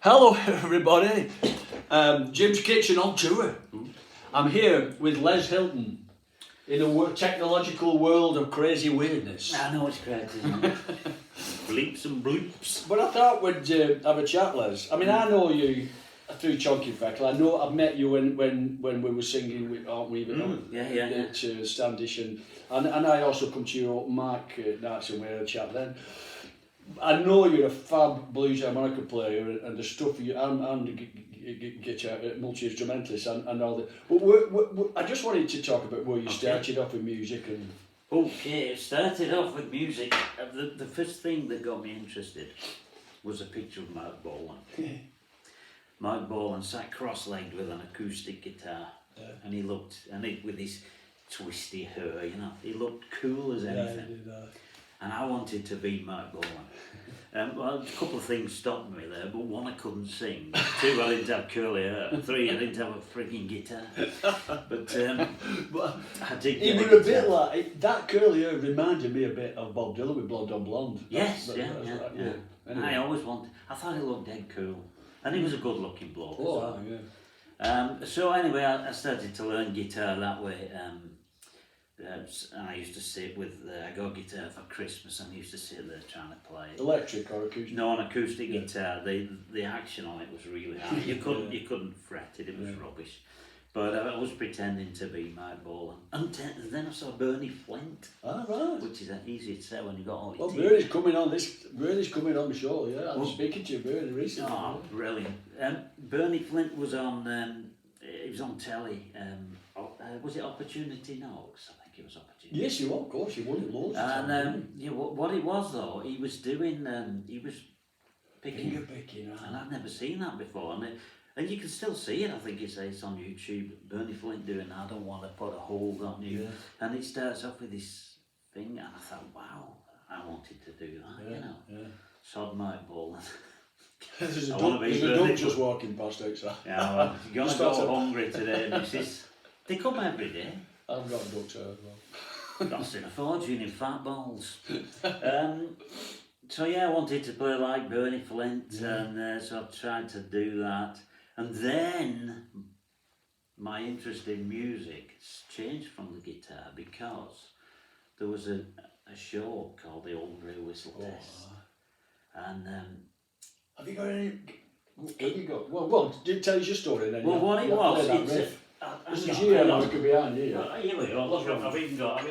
Hello everybody, Jim's Kitchen on tour. I'm here with Les Hilton in a technological world of crazy weirdness. I know it's crazy, isn't it? Bleeps and bloops. But I thought we'd have a chat, Les. I mean, I know you through Chonkinfeckle. I know I've met you when we were singing with, aren't we, even at Standish, and I also come to your open mic nights and we had a chat then. I know you're a fab blues harmonica player and the stuff you and guitar, multi-instrumentalist and all that. But I just wanted to talk about where you started off with music and. Okay, it started off with music. The first thing that got me interested was a picture of Mark Bolan. Mark Bolan sat cross-legged with an acoustic guitar, and he looked, with his twisty hair, you know, he looked cool as anything. And I wanted to be Mark Bolan. Well, a couple of things stopped me there, but one, I couldn't sing. Two, I didn't have curly hair. Three, I didn't have a freaking guitar. But I did. He was a bit like that. Curly hair reminded me a bit of Bob Dylan with Blonde on Blonde. Yes, yeah. Anyway. I always wanted. I thought he looked dead cool, and he was a good-looking bloke. So anyway, I started to learn guitar that way. And I used to sit with, I got a guitar for Christmas and I used to sit there trying to play it. Electric or acoustic? No, an acoustic guitar. The action on it was really hard. You couldn't fret it, it was rubbish. But I was pretending to be Mark Bolan. And then I saw Bernie Flint. Right. Which is easy to say when you got all your teeth. Well, Bernie's coming on the show, yeah. I was speaking to Bernie recently. Oh, brilliant. Bernie Flint was on, he was on telly. Was it Opportunity Knocks? I think it was Opportunity. Yes, you were, of course. You won it loads. And what it was though, he was doing, he was picking, right. And I'd never seen that before. And you can still see it. I think it's on YouTube. Bernie Flint doing "I Don't Want to Put a Hold on You," and it starts off with this thing, and I thought, wow, I wanted to do that. You know, sod Mark Bolan. There's a duck just walking past outside. Yeah, well, you're going to go hungry today, missus. They come every day. I've got a duck as well. Costing a fortune in fat balls. So I wanted to play like Bernie Flint, and so I tried to do that. And then my interest in music changed from the guitar because there was a show called the Old Grey Whistle Test. And have you got any? Have you got? Well, tell us your story then. Well, what it was, there's a harmonica behind you. Here we go. Look, I've even got.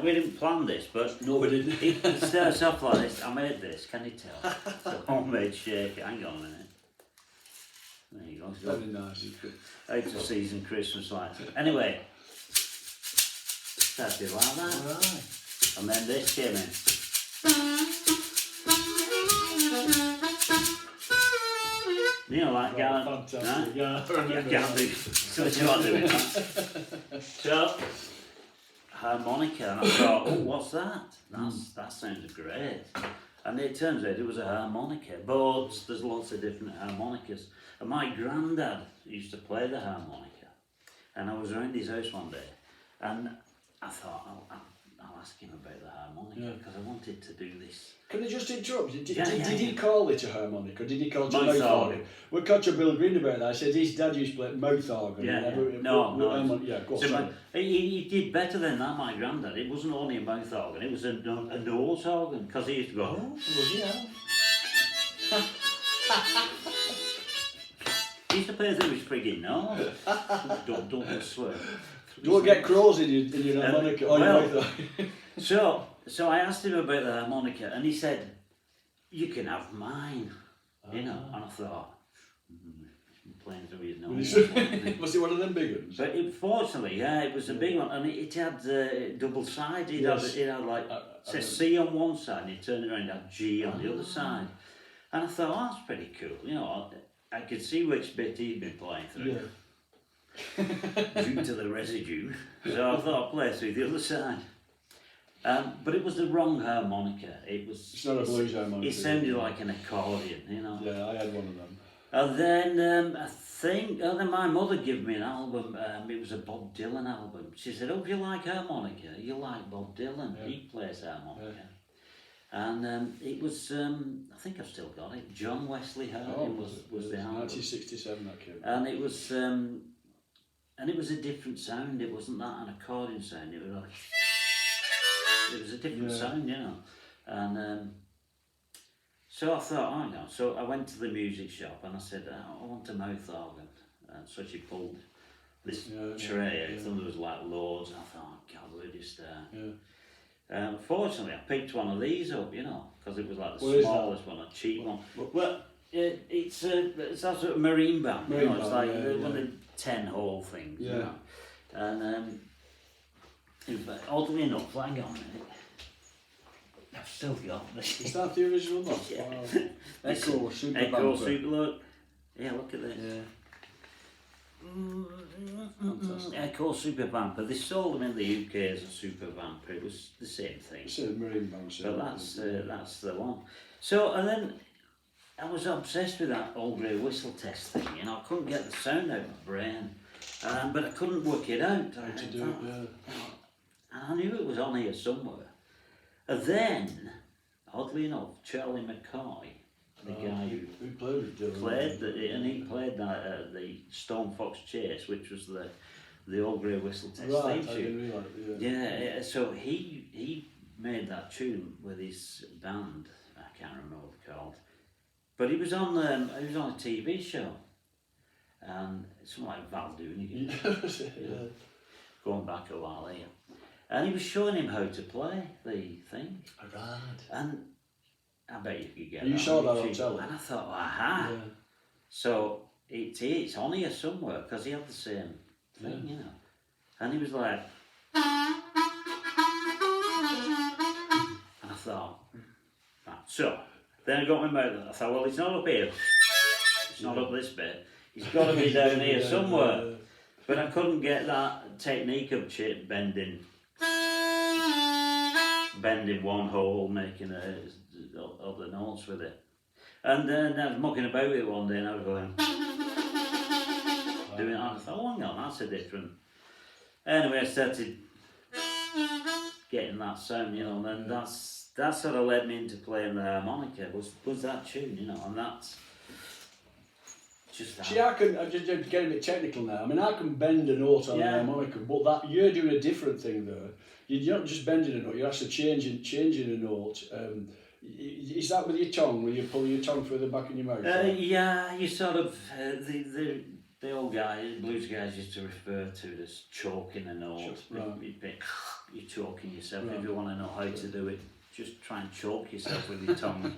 We didn't plan this, but no, we didn't. It starts off like this. I made this. Can you tell? It's a homemade shaker. Hang on a minute. There you go. Very nice. Out of season Christmas lights. Anyway, started like that. Right. And then this came in. You know, like fantastic. Right? Yeah, I can't do. So what you are doing, right? So, harmonica, and I thought, oh, what's that? That sounds great. And it turns out it was a harmonica, but there's lots of different harmonicas. And my granddad used to play the harmonica, and I was around his house one day, and I thought, I'll ask him about the harmonica, because I wanted to do this. Can I just interrupt? Did he call it a harmonica, or did he call it a mouth organ? We got to Bill Green about that. I said his dad used to play mouth organ. No. Go on, he did better than that, my granddad. It wasn't only a mouth organ, it was a nose organ, because he used to go, he used to play through his frigging nose. Don't swear. Don't get crows in your harmonica or your mouth organ. So I asked him about the harmonica, and he said, "You can have mine," you know. And I thought, playing through his nose. Was it one of them big ones? But fortunately, it was a big one, and it had double sides. It had like says C on one side, and you turn it around, it had G on the other side. And I thought, oh, that's pretty cool. You know, I could see which bit he'd been playing through. Due to the residue. So I thought I'd play through the other side. But it was the wrong harmonica. It's not a blues harmonica. It sounded like an accordion, you know. Yeah, I had one of them. And then I think, then my mother gave me an album. It was a Bob Dylan album. She said, "Oh, if you like harmonica, you like Bob Dylan. He plays harmonica." And it was, I think I've still got it, John Wesley Harding was the album. 1967 that came. And it was a different sound. It wasn't that an accordion sound. It was like, it was a different sound, you know. And so I thought, hang on. So I went to the music shop and I said, I want a mouth organ. And so she pulled this tray out, and there was like loads. And I thought, oh God, where do you start? Fortunately, I picked one of these up, you know, because it was like the smallest one, a cheap one. Well, it's a sort of marine band, you know, it's like one of the 10-hole things, you know. And oddly enough, hang on a minute, I've still got this. Is that the original one? Yeah. Wow. Echo Super Echo Bumper. Super, look. Yeah, look at this. Yeah. Fantastic. Echo Super Vamper. They sold them in the UK as a Super Vamper. It was the same thing. It's a marine band. But that's the one. So, and then I was obsessed with that old grey whistle test thing. You know, I couldn't get the sound out of my brain, but I couldn't work it out. How to do it? And I knew it was on here somewhere. And then, oddly enough, Charlie McCoy, the guy who played it, and he played that the Stone Fox Chase, which was the old grey whistle test right, theme tune. I didn't realise. Yeah, so he made that tune with his band. I can't remember what they're called, but he was on a TV show, and something like Val Doonigan, going back a while here, and he was showing him how to play the thing. Right. And I bet you could get you that saw on that on YouTube. telly. And I thought, aha. Yeah. So it's on here somewhere because he had the same thing, you know. And he was like, and I thought, right. So then I got my mouth. I thought, well, it's not up here. It's not up this bit. It's got to be down here somewhere. But I couldn't get that technique of bending one hole, making other notes with it. And then I was mucking about with it one day and I was going doing it, and I thought, oh, hang on, that's a different. Anyway, I started getting that sound, you know, and then that sort of led me into playing the harmonica, was that tune, you know, and that's just that. See, I'm just getting a bit technical now. I mean, I can bend a note on the harmonica, but that you're doing a different thing there. You're not just bending a note, you're actually changing a note. Is that with your tongue, when you pull your tongue through the back of your mouth? Yeah, you sort of, the old guys, blues guys used to refer to it as choking a note. You're choking yourself. If you want to know how to do it, just try and choke yourself with your tongue.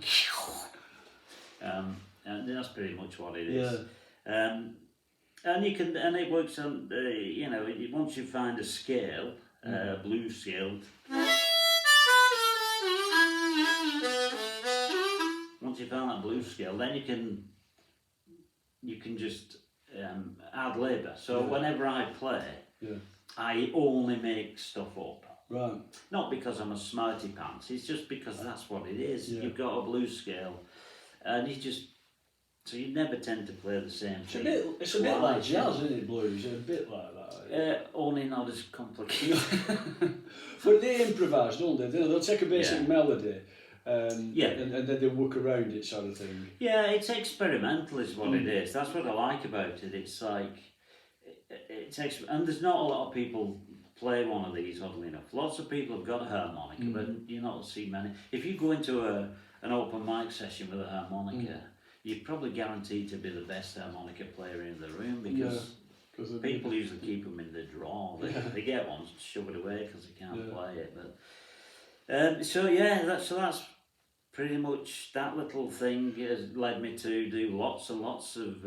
And that's pretty much what it is. And you can, and it works on, you know, once you find a scale, blues scale. Once you find that blues scale, then you can just ad lib. So whenever I play, I only make stuff up. Right. Not because I'm a smarty pants. It's just because that's what it is. You've got a blues scale, and so you never tend to play the same thing. It's a bit like jazz, isn't it? Blues, a bit like that. Only not as complicated. But they improvise, don't they? They'll take a basic melody. And then they work around it, sort of thing. Yeah, it's experimental is what it is. That's what I like about it. It's like, and there's not a lot of people play one of these, oddly enough. Lots of people have got a harmonica, but you not see many. If you go into an open mic session with a harmonica, you're probably guaranteed to be the best harmonica player in the room, because people usually keep them in the drawer. They get one, shove it away because they can't play it. But so that's pretty much, that little thing has led me to do lots and lots of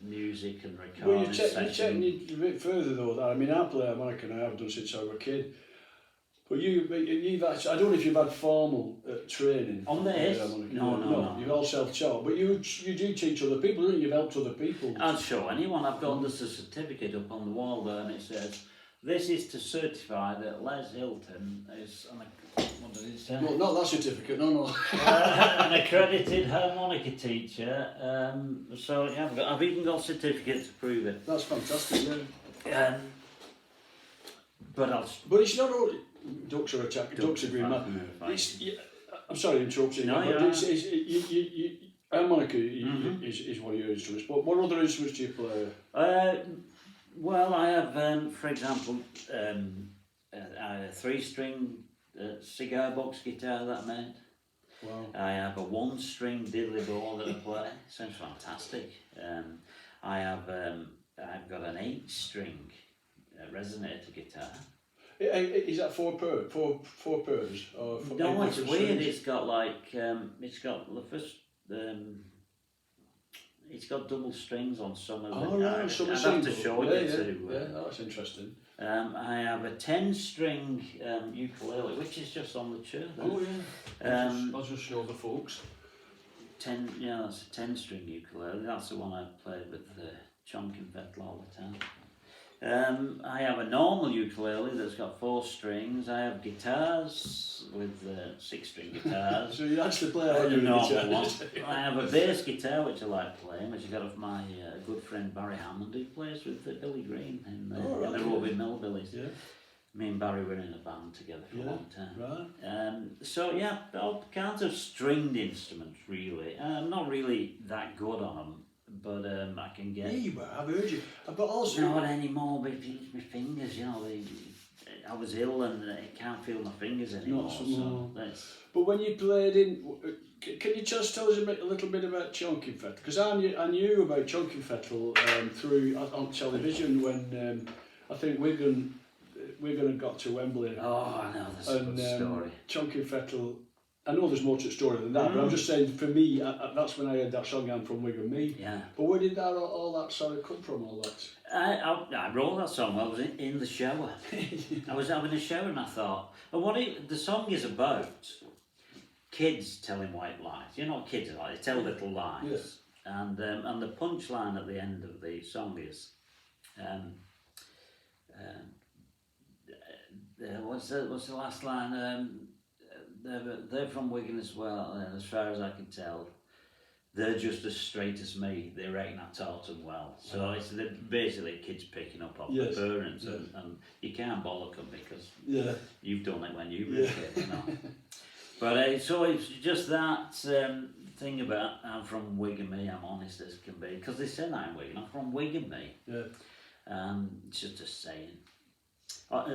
music and recording. Well, you're taking it a bit further though. I mean, I play harmonica and I have done since I was a kid. But you've actually, I don't know if you've had formal training on this. No. You've all self-taught, but you do teach other people, don't you? You've helped other people. I'd show anyone. I've got this certificate up on the wall there, and it says, "This is to certify that Les Hilton is what does it say? No, not that certificate. No. An accredited harmonica teacher. So yeah, I've even got a certificate to prove it. That's fantastic. Yeah. But it's not all. Ducks are attacking. Ducks are green. I'm sorry to interrupt you, No, but harmonica is one of your instruments. But what other instruments do you play? Well, I have, for example, a 3-string cigar box guitar that I made. Wow. I have a 1-string diddly bow that I play. Sounds fantastic. I've got an 8-string resonator guitar. Is that four pairs? Or No, it's weird. Strings? It's got like it's got the first. It's got double strings on some of them. Right. I'd have to show you too. Yeah, that's interesting. I have a 10-string ukulele, which is just on the chair. Oh yeah. I'll just show the folks. That's a 10-string ukulele. That's the one I played with Chonkinfeckle all the time. I have a normal ukulele that's got 4 strings. I have guitars with 6-string guitars. So you actually play all your normal one. I have a bass guitar which I like playing, which I got off my good friend Barry Hammond, who plays with Billy Green in the Roving Millbillies. Yeah. Me and Barry were in a band together for a long time. Right. So yeah, all kinds of stringed instruments really. I'm not really that good on them. But I can get. Yeah, you were. I've heard you. But also. Not anymore. My fingers, I was ill and I can't feel my fingers anymore. But when you played in, can you just tell us a little bit about Chonkinfeckle? Because I knew about Chonkinfeckle through on television when I think Wigan had got to Wembley. Oh, I know, that's a good story. Chonkinfeckle. I know there's more to the story than that, but I'm just saying, for me, that's when I heard that song, I'm from Wigan, me. Yeah. But where did all that sort of come from, all that? I wrote that song while I was in the shower. I was having a shower and I thought, and the song is about kids telling white lies. You know what kids are like, they tell little lies. Yes. And the punchline at the end of the song is, what's the last line? They're from Wigan as well, and as far as I can tell, they're just as straight as me. They reckon I taught them well. So it's basically kids picking up on the parents, and you can't bollock them because you've done it when you were a kid, you know. But so it's just that thing about I'm from Wigan, me. I'm honest as can be, because they said I'm Wigan. I'm from Wigan, me. Yeah. It's just a saying.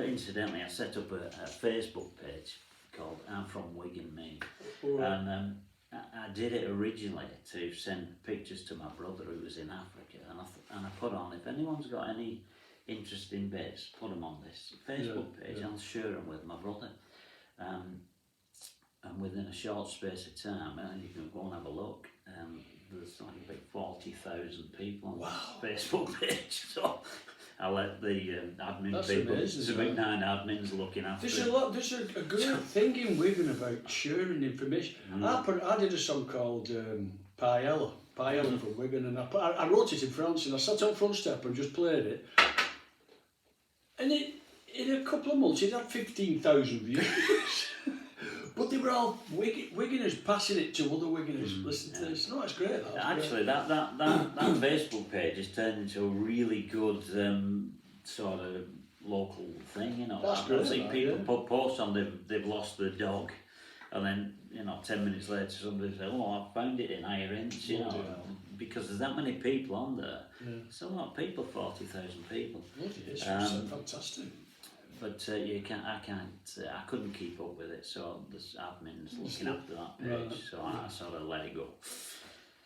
Incidentally, I set up a Facebook page called I'm from Wigan, me. And I did it originally to send pictures to my brother who was in Africa, and I put on, if anyone's got any interesting bits, put them on this Facebook page. I'll share them with my brother. And within a short space of time, and you can go and have a look, there's like about 40,000 people on the Facebook page. So I let the admin people, there's about 9 admins looking after it. There's a great thing in Wigan about sharing information. I did a song called Paella from Wigan, and I wrote it in France, and I sat on front step and just played it. And in a couple of months, it had 15,000 views. But they were all Wiganers passing it to other Wiganers. Listen to this. No, it's great. Actually, that Facebook page has turned into a really good sort of local thing. You know, I've seen people put posts on they've lost their dog, and then 10 minutes later somebody says, "Oh, I found it in Higher Inch," because there's that many people on there. It's a lot of people, 40,000 people. It's fantastic. But I couldn't keep up with it, so there's admins looking after that page, so I sort of let it go.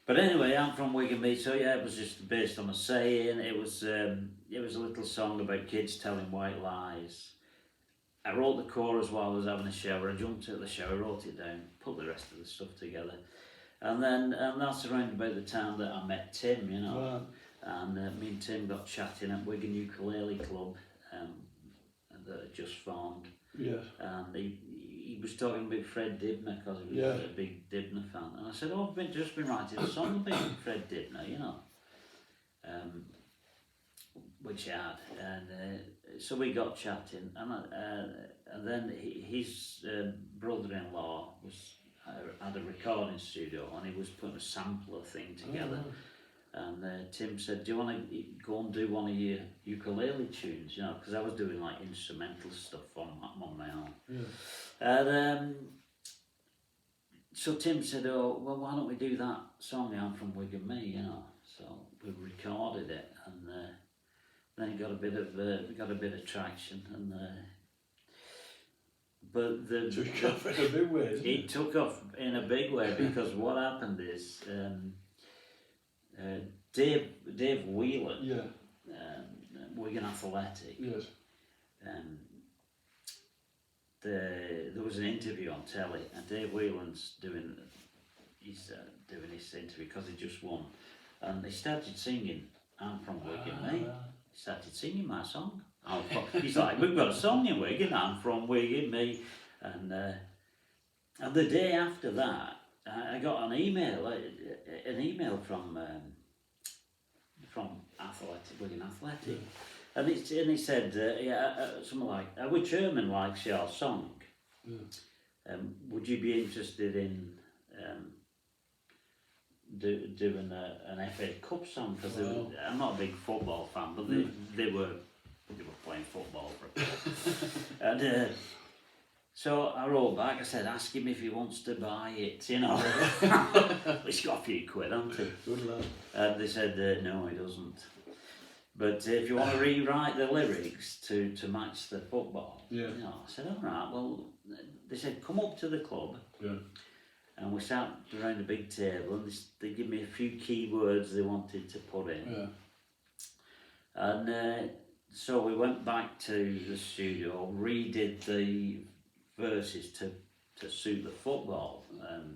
But anyway, I'm from Wigan, me, so it was just based on a saying. It was a little song about kids telling white lies. I wrote the chorus while I was having a shower. I jumped out of the shower, wrote it down, put the rest of the stuff together, and that's around about the time that I met Tim, and me and Tim got chatting at Wigan Ukulele Club. That had just formed, and he was talking about Fred Dibner because he was a big Dibner fan, and I said, "Oh, I've just been writing a song about Fred Dibner, which I had, and so we got chatting, and then his brother-in-law had a recording studio, and he was putting a sampler thing together. And Tim said, "Do you want to go and do one of your ukulele tunes?" Because I was doing like instrumental stuff on my own. And so Tim said, "Oh, well, why don't we do that song? I'm from Wigan, me, you know." So we recorded it, and then it got a bit of traction, and but took off in a big way. It took off in a big way because what happened is Dave Whelan, Wigan Athletic. Yes. There was an interview on telly, and Dave Whelan's doing his interview because he just won, and he started singing "I'm from Wigan, mate." He started singing my song. He's like, "We've got a song in Wigan. I'm from Wigan, me," and the day after that, I got an email from Wigan Athletic. And he said, something like, "Our chairman likes your song. Would you be interested in doing an FA Cup song?" Because I'm not a big football fan, but they were playing football for a and so I wrote back. I said, "Ask him if he wants to buy it. You know, he's got a few quid, hasn't he?" Good lad. And they said, "No, he doesn't. But if you want to rewrite the lyrics to match the football," you know." I said, "All right." Well, they said, "Come up to the club." And we sat around a big table, and they give me a few key words they wanted to put in. And so we went back to the studio, redid the verses to suit the football,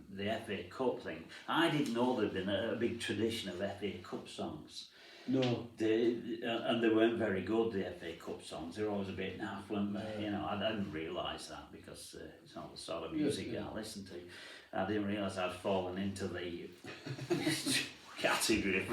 the FA Cup thing. I didn't know there'd been a big tradition of FA Cup songs. No. And they weren't very good, the FA Cup songs. They were always a bit naff, weren't they? You know, I didn't realise that because it's not the sort of music I listen to. I didn't realise I'd fallen into the category of